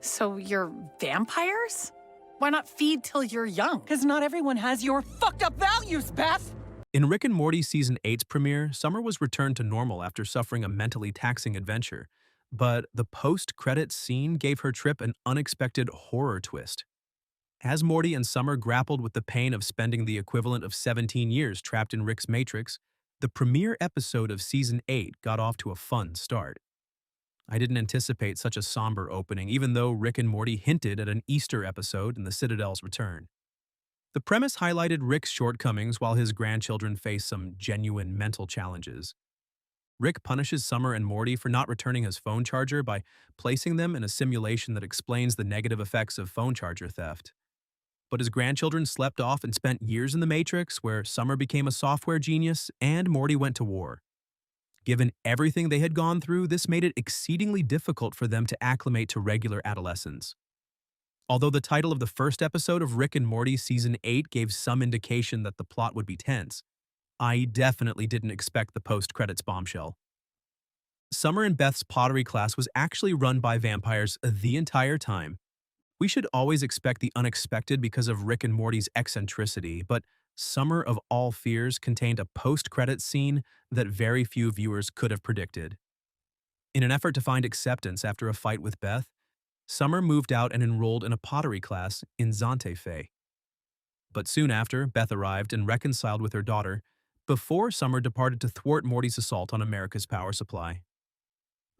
So you're vampires? Why not feed till you're young? Because not everyone has your fucked up values, Beth! In Rick and Morty Season 8's premiere, Summer was returned to normal after suffering a mentally taxing adventure. But the post-credits scene gave her trip an unexpected horror twist. As Morty and Summer grappled with the pain of spending the equivalent of 17 years trapped in Rick's matrix, the premiere episode of Season 8 got off to a fun start. I didn't anticipate such a somber opening, even though Rick and Morty hinted at an Easter episode in the Citadel's return. The premise highlighted Rick's shortcomings while his grandchildren face some genuine mental challenges. Rick punishes Summer and Morty for not returning his phone charger by placing them in a simulation that explains the negative effects of phone charger theft. But his grandchildren slept off and spent years in the Matrix, where Summer became a software genius and Morty went to war. Given everything they had gone through, this made it exceedingly difficult for them to acclimate to regular adolescence. Although the title of the first episode of Rick and Morty Season 8 gave some indication that the plot would be tense, I definitely didn't expect the post-credits bombshell. Summer and Beth's pottery class was actually run by vampires the entire time. We should always expect the unexpected because of Rick and Morty's eccentricity, but Summer of All Fears contained a post-credits scene that very few viewers could have predicted. In an effort to find acceptance after a fight with Beth, Summer moved out and enrolled in a pottery class in Santa Fe. But soon after, Beth arrived and reconciled with her daughter before Summer departed to thwart Morty's assault on America's power supply.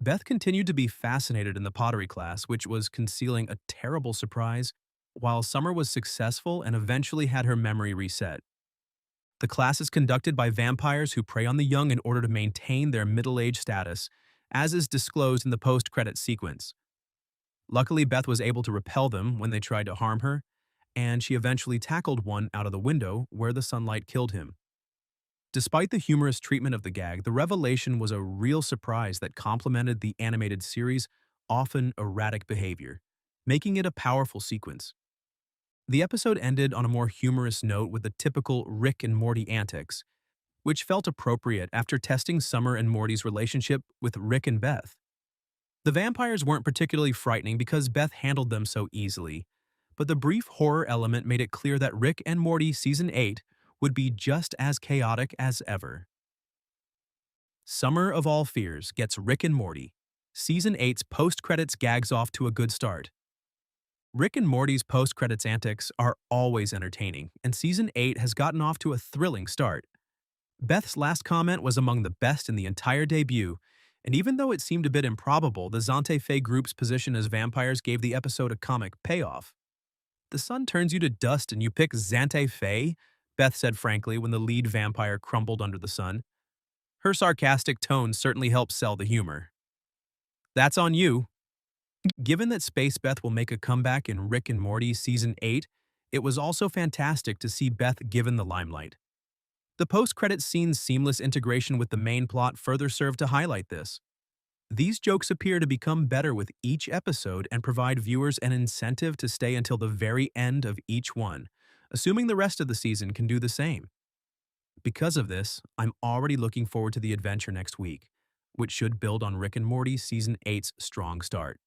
Beth continued to be fascinated in the pottery class, which was concealing a terrible surprise, while Summer was successful and eventually had her memory reset. The class is conducted by vampires who prey on the young in order to maintain their middle-aged status, as is disclosed in the post-credits sequence. Luckily, Beth was able to repel them when they tried to harm her, and she eventually tackled one out of the window where the sunlight killed him. Despite the humorous treatment of the gag, the revelation was a real surprise that complemented the animated series' often erratic behavior, making it a powerful sequence. The episode ended on a more humorous note with the typical Rick and Morty antics, which felt appropriate after testing Summer and Morty's relationship with Rick and Beth. The vampires weren't particularly frightening because Beth handled them so easily, but the brief horror element made it clear that Rick and Morty Season 8 would be just as chaotic as ever. Summer of All Fears gets Rick and Morty. Season 8's post-credits gags off to a good start. Rick and Morty's post-credits antics are always entertaining, and Season 8 has gotten off to a thrilling start. Beth's last comment was among the best in the entire debut, and even though it seemed a bit improbable, the Santa Fe group's position as vampires gave the episode a comic payoff. "The sun turns you to dust and you pick Santa Fe?" Beth said frankly when the lead vampire crumbled under the sun. Her sarcastic tone certainly helped sell the humor. "That's on you." Given that Space Beth will make a comeback in Rick and Morty Season 8, it was also fantastic to see Beth given the limelight. The post-credits scene's seamless integration with the main plot further served to highlight this. These jokes appear to become better with each episode and provide viewers an incentive to stay until the very end of each one, assuming the rest of the season can do the same. Because of this, I'm already looking forward to the adventure next week, which should build on Rick and Morty Season 8's strong start.